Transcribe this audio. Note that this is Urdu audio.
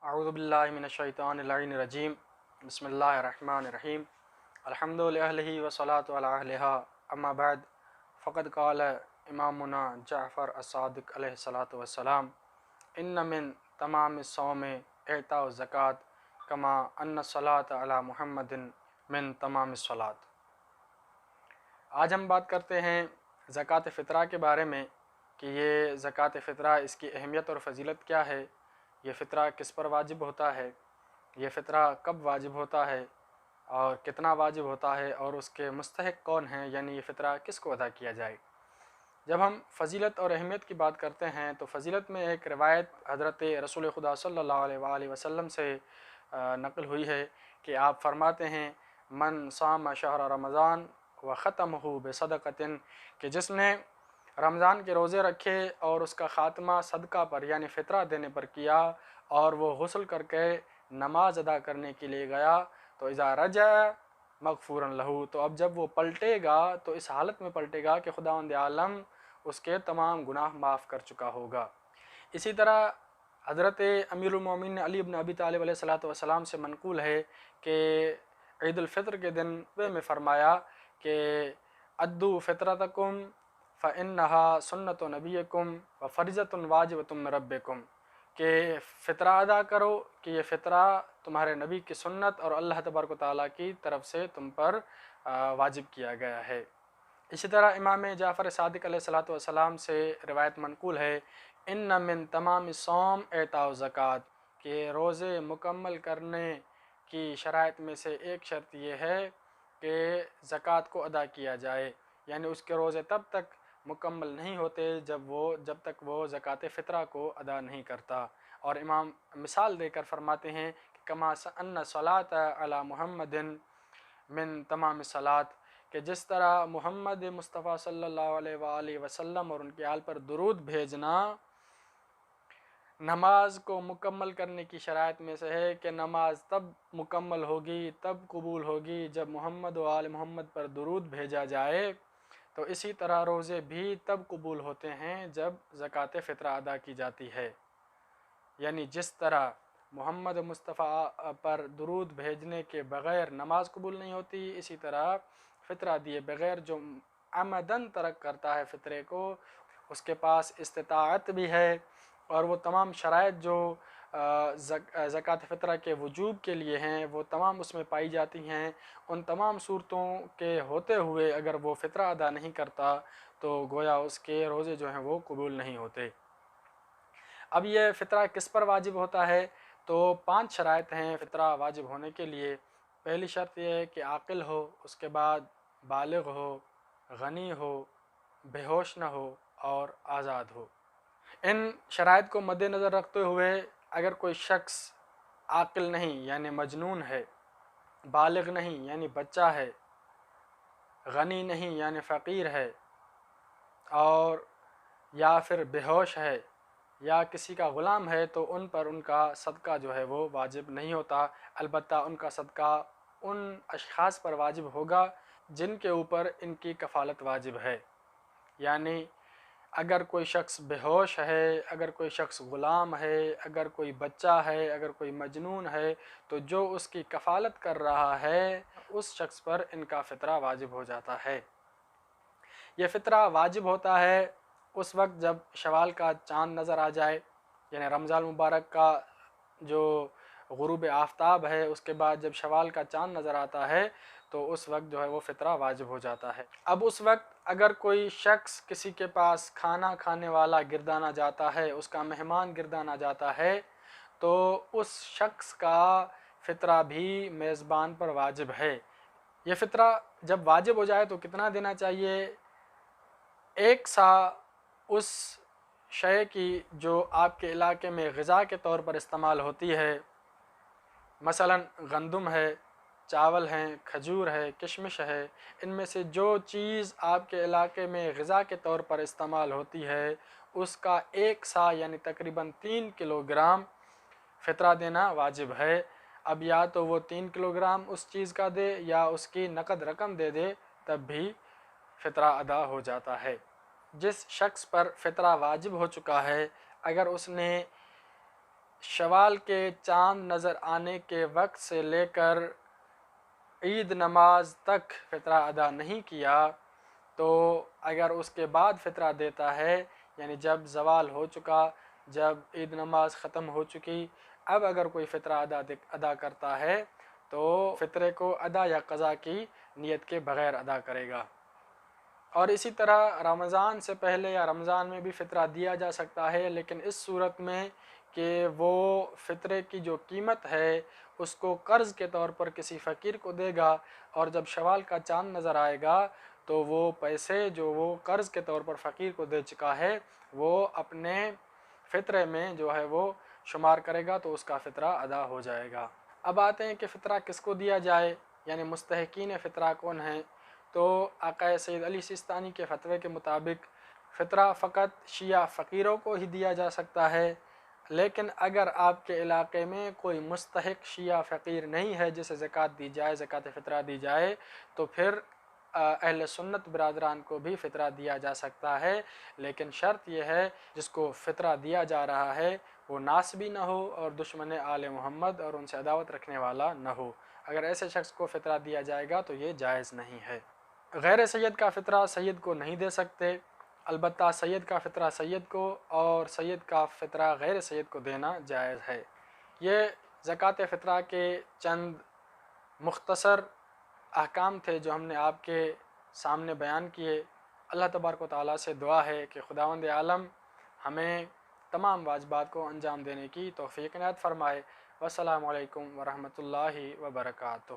اعوذ باللہ من الشیطان اللعین الرجیم بسم اللہ الرحمن الرحیم الحمد للہ والصلاة علی اہلہا اما بعد فقد قال امامنا جعفر الصادق علیہ الصلاۃ والسلام ان من تمام الصوم اعطاء الزکوٰۃ کما ان الصلاۃ علی محمد من تمام الصلاۃ۔ آج ہم بات کرتے ہیں زکوٰۃ فطرہ کے بارے میں کہ یہ زکوٰۃ فطرہ، اس کی اہمیت اور فضیلت کیا ہے، یہ فطرہ کس پر واجب ہوتا ہے، یہ فطرہ کب واجب ہوتا ہے اور کتنا واجب ہوتا ہے، اور اس کے مستحق کون ہیں، یعنی یہ فطرہ کس کو ادا کیا جائے۔ جب ہم فضیلت اور اہمیت کی بات کرتے ہیں تو فضیلت میں ایک روایت حضرت رسول خدا صلی اللہ علیہ وآلہ وسلم سے نقل ہوئی ہے کہ آپ فرماتے ہیں من صام شہر رمضان و ختمہ بصدقۃ، کہ جس نے رمضان کے روزے رکھے اور اس کا خاتمہ صدقہ پر یعنی فطرہ دینے پر کیا، اور وہ غسل کر کے نماز ادا کرنے کے لیے گیا تو اذا رجع مغفورا لہو، تو اب جب وہ پلٹے گا تو اس حالت میں پلٹے گا کہ خداوند عالم اس کے تمام گناہ معاف کر چکا ہوگا۔ اسی طرح حضرت امیر المومنین علی بن ابی طالب علیہ الصلوۃ والسلام سے منقول ہے کہ عید الفطر کے دن میں فرمایا کہ ادو فطرتکم فإنہا سنت نبیکم و فرضۃ واجبۃ من ربکم، کہ فطرہ ادا کرو کہ یہ فطرہ تمہارے نبی کی سنت اور اللہ تبارک و تعالیٰ کی طرف سے تم پر واجب کیا گیا ہے۔ اسی طرح امام جعفر صادق علیہ الصلوۃ والسلام سے روایت منقول ہے ان من تمام الصوم اعطاء الزکوٰۃ، کہ روزے مکمل کرنے کی شرائط میں سے ایک شرط یہ ہے کہ زکوٰۃ کو ادا کیا جائے، یعنی اس کے روزے تب تک مکمل نہیں ہوتے جب تک وہ زکوٰۃ فطرہ کو ادا نہیں کرتا۔ اور امام مثال دے کر فرماتے ہیں کہ کما ان صلاۃ علی محمد من تمام الصلاۃ، کہ جس طرح محمد مصطفیٰ صلی اللہ علیہ وآلہ وسلم اور ان کے آل پر درود بھیجنا نماز کو مکمل کرنے کی شرائط میں سے ہے، کہ نماز تب مکمل ہوگی، تب قبول ہوگی جب محمد و آل محمد پر درود بھیجا جائے، تو اسی طرح روزے بھی تب قبول ہوتے ہیں جب زکوٰۃ فطرہ ادا کی جاتی ہے۔ یعنی جس طرح محمد مصطفیٰ پر درود بھیجنے کے بغیر نماز قبول نہیں ہوتی، اسی طرح فطرہ دیے بغیر جو عمدن ترک کرتا ہے فطرے کو، اس کے پاس استطاعت بھی ہے اور وہ تمام شرائط جو زکوٰۃ فطرہ کے وجوب کے لیے ہیں وہ تمام اس میں پائی جاتی ہیں، ان تمام صورتوں کے ہوتے ہوئے اگر وہ فطرہ ادا نہیں کرتا تو گویا اس کے روزے جو ہیں وہ قبول نہیں ہوتے۔ اب یہ فطرہ کس پر واجب ہوتا ہے؟ تو 5 شرائط ہیں فطرہ واجب ہونے کے لیے۔ پہلی شرط یہ ہے کہ عاقل ہو، اس کے بعد بالغ ہو، غنی ہو، بے ہوش نہ ہو اور آزاد ہو۔ ان شرائط کو مد نظر رکھتے ہوئے اگر کوئی شخص عاقل نہیں یعنی مجنون ہے، بالغ نہیں یعنی بچہ ہے، غنی نہیں یعنی فقیر ہے، اور یا پھر بے ہوش ہے یا کسی کا غلام ہے، تو ان پر ان کا صدقہ جو ہے وہ واجب نہیں ہوتا، البتہ ان کا صدقہ ان اشخاص پر واجب ہوگا جن کے اوپر ان کی کفالت واجب ہے۔ یعنی اگر کوئی شخص بے ہوش ہے، اگر کوئی شخص غلام ہے، اگر کوئی بچہ ہے، اگر کوئی مجنون ہے، تو جو اس کی کفالت کر رہا ہے اس شخص پر ان کا فطرہ واجب ہو جاتا ہے۔ یہ فطرہ واجب ہوتا ہے اس وقت جب شوال کا چاند نظر آ جائے، یعنی رمضان مبارک کا جو غروب آفتاب ہے اس کے بعد جب شوال کا چاند نظر آتا ہے تو اس وقت جو ہے وہ فطرہ واجب ہو جاتا ہے۔ اب اس وقت اگر کوئی شخص کسی کے پاس کھانا کھانے والا گردانا جاتا ہے، اس کا مہمان گردانا جاتا ہے، تو اس شخص کا فطرہ بھی میزبان پر واجب ہے۔ یہ فطرہ جب واجب ہو جائے تو کتنا دینا چاہیے؟ 1 سا اس شے کی جو آپ کے علاقے میں غذا کے طور پر استعمال ہوتی ہے، مثلا گندم ہے، چاول ہیں، کھجور ہے، کشمش ہے، ان میں سے جو چیز آپ کے علاقے میں غذا کے طور پر استعمال ہوتی ہے اس کا 1 سا یعنی تقریباً 3 کلو گرام فطرہ دینا واجب ہے۔ اب یا تو وہ 3 کلو گرام اس چیز کا دے یا اس کی نقد رقم دے دے، تب بھی فطرہ ادا ہو جاتا ہے۔ جس شخص پر فطرہ واجب ہو چکا ہے اگر اس نے شوال کے چاند نظر آنے کے وقت سے لے کر عید نماز تک فطرہ ادا نہیں کیا تو اگر اس کے بعد فطرہ دیتا ہے، یعنی جب زوال ہو چکا، جب عید نماز ختم ہو چکی، اب اگر کوئی فطرہ ادا کرتا ہے تو فطرے کو ادا یا قضا کی نیت کے بغیر ادا کرے گا۔ اور اسی طرح رمضان سے پہلے یا رمضان میں بھی فطرہ دیا جا سکتا ہے، لیکن اس صورت میں کہ وہ فطرے کی جو قیمت ہے اس کو قرض کے طور پر کسی فقیر کو دے گا، اور جب شوال کا چاند نظر آئے گا تو وہ پیسے جو وہ قرض کے طور پر فقیر کو دے چکا ہے وہ اپنے فطرے میں جو ہے وہ شمار کرے گا، تو اس کا فطرہ ادا ہو جائے گا۔ اب آتے ہیں کہ فطرہ کس کو دیا جائے، یعنی مستحقین فطرہ کون ہیں؟ تو آقا سید علی سیستانی کے فتوے کے مطابق فطرہ فقط شیعہ فقیروں کو ہی دیا جا سکتا ہے، لیکن اگر آپ کے علاقے میں کوئی مستحق شیعہ فقیر نہیں ہے جسے زکوٰۃ دی جائے، زکوٰۃ فطرہ دی جائے، تو پھر اہل سنت برادران کو بھی فطرہ دیا جا سکتا ہے، لیکن شرط یہ ہے جس کو فطرہ دیا جا رہا ہے وہ ناسبی نہ ہو اور دشمن آل محمد اور ان سے عداوت رکھنے والا نہ ہو۔ اگر ایسے شخص کو فطرہ دیا جائے گا تو یہ جائز نہیں ہے۔ غیر سید کا فطرہ سید کو نہیں دے سکتے، البتہ سید کا فطرہ سید کو اور سید کا فطرہ غیر سید کو دینا جائز ہے۔ یہ زکوٰۃ فطرہ کے چند مختصر احکام تھے جو ہم نے آپ کے سامنے بیان کیے۔ اللہ تبارک و تعالیٰ سے دعا ہے کہ خداوند عالم ہمیں تمام واجبات کو انجام دینے کی توفیق عنایت فرمائے۔ والسلام علیکم ورحمۃ اللہ وبرکاتہ۔